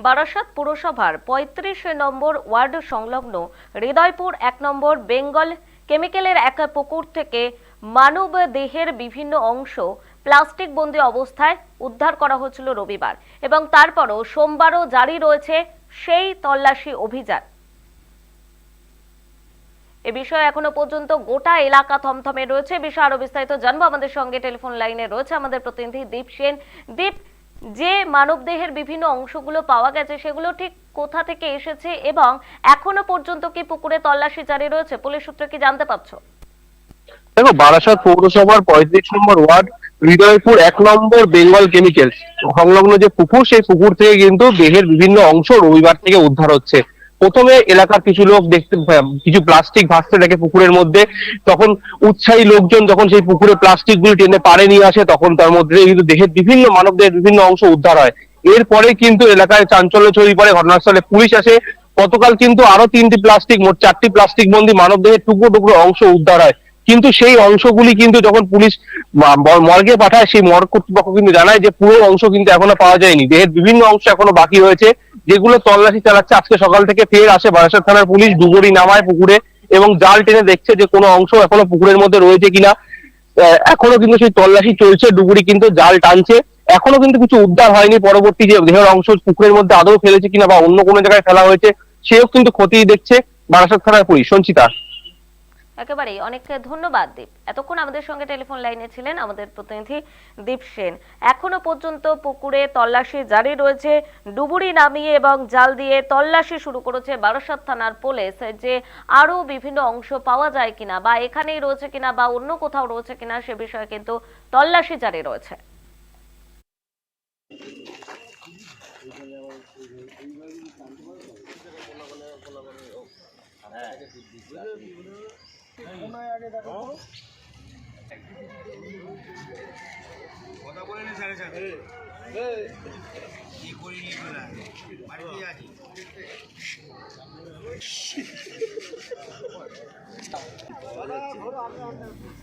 বারাসাত পুরসভার ৩৫ নম্বর ওয়ার্ড সংলগ্ন হৃদয়পুর ১ নম্বর বেঙ্গল কেমিক্যালের এক পুকুর থেকে মানব দেহের বিভিন্ন অংশ প্লাস্টিক বন্দি অবস্থায় উদ্ধার করা হয়েছিল রবিবার এবং তারপরও সোমবারও জারি রয়েছে সেই তল্লাশি অভিযান। এ বিষয়ে এখনো পর্যন্ত গোটা এলাকা থমথমে রয়েছে। বিষয়ে আরো বিস্তারিত জানবো, আমাদের সঙ্গে টেলিফোন লাইনে রয়েছে আমাদের প্রতিনিধি দীপ সেন। দীপ, যে মানবদেহের বিভিন্ন অংশগুলো পাওয়া গেছে সেগুলো ঠিক কোথা থেকে এসেছে এবং এখনো পর্যন্ত কি পুকুরে তল্লাশি জারি রয়েছে, পুলিশ সূত্রে কি জানতে পারছো? দেখো, বারাসাত পৌরসভার ৩৫ নম্বর ওয়ার্ড হৃদয়পুর ১ নম্বর বেঙ্গল কেমিক্যালস সংলগ্ন যে পুকুর, সেই পুকুর থেকে কিন্তু দেহের বিভিন্ন অংশ রবিবার থেকে উদ্ধার হচ্ছে। প্রথমে এলাকার কিছু লোক কিছু প্লাস্টিক ভাসতে দেখে পুকুরের মধ্যে। তখন উৎসাহী লোকজন যখন সেই পুকুরে প্লাস্টিক গুলি টেনে পাড়ে নিয়ে আসে, তখন তার মধ্যে কিন্তু দেহের বিভিন্ন মানবদেহের বিভিন্ন অংশ উদ্ধার হয়। এরপরে কিন্তু এলাকায় চাঞ্চল্য ছড়িয়ে পড়ে, ঘটনাস্থলে পুলিশ আসে। গতকাল কিন্তু আরো ৩টি মোট ৪টি প্লাস্টিক বন্দি মানবদেহের টুকরো টুকরো অংশ উদ্ধার হয়। কিন্তু সেই অংশগুলি কিন্তু যখন পুলিশ মর্গে পাঠায়, সেই মর্গ কর্তৃপক্ষ কিন্তু জানায় যে পুরো অংশ কিন্তু এখনো পাওয়া যায়নি, দেহের বিভিন্ন অংশ এখনো বাকি রয়েছে, যেগুলো তল্লাশি চালাচ্ছে। আজকে সকাল থেকে ফের আসে বারাসাত থানার পুলিশ, ডুবুরি নামায় পুকুরে এবং জাল টেনে দেখছে যে কোনো অংশ এখনো পুকুরের মধ্যে রয়েছে কিনা। এখনো কিন্তু সেই তল্লাশি চলছে, ডুবুরি কিন্তু জাল টানছে। এখনো কিন্তু কিছু উদ্ধার হয়নি। পরবর্তী যে দেহের অংশ পুকুরের মধ্যে আদৌ ফেলেছে কিনা বা অন্য কোনো জায়গায় ফেলা হয়েছে, সেও কিন্তু খতিয়ে দেখছে বারাসাত থানার পুলিশ। সঞ্চিতা। একেবারেই, অনেক ধন্যবাদ দীপ। এতক্ষণ আমাদের সঙ্গে টেলিফোন লাইনে ছিলেন আমাদের প্রতিনিধি দীপ সেন। এখনো পর্যন্ত পুকুরে তল্লাশি জারি রয়েছে, ডুবুরি নামিয়ে এবং জাল দিয়ে তল্লাশি শুরু করেছে বারাসাত থানার পুলিশ, যে আরো বিভিন্ন অংশ পাওয়া যায় কিনা বা এখানেই রয়েছে কিনা বা অন্য কোথাও রয়েছে কিনা সে বিষয়ে কিন্তু তল্লাশি জারি রয়েছে। কথা বলে নি স্যারের সাথে কি করি না বাড়িতে আছি।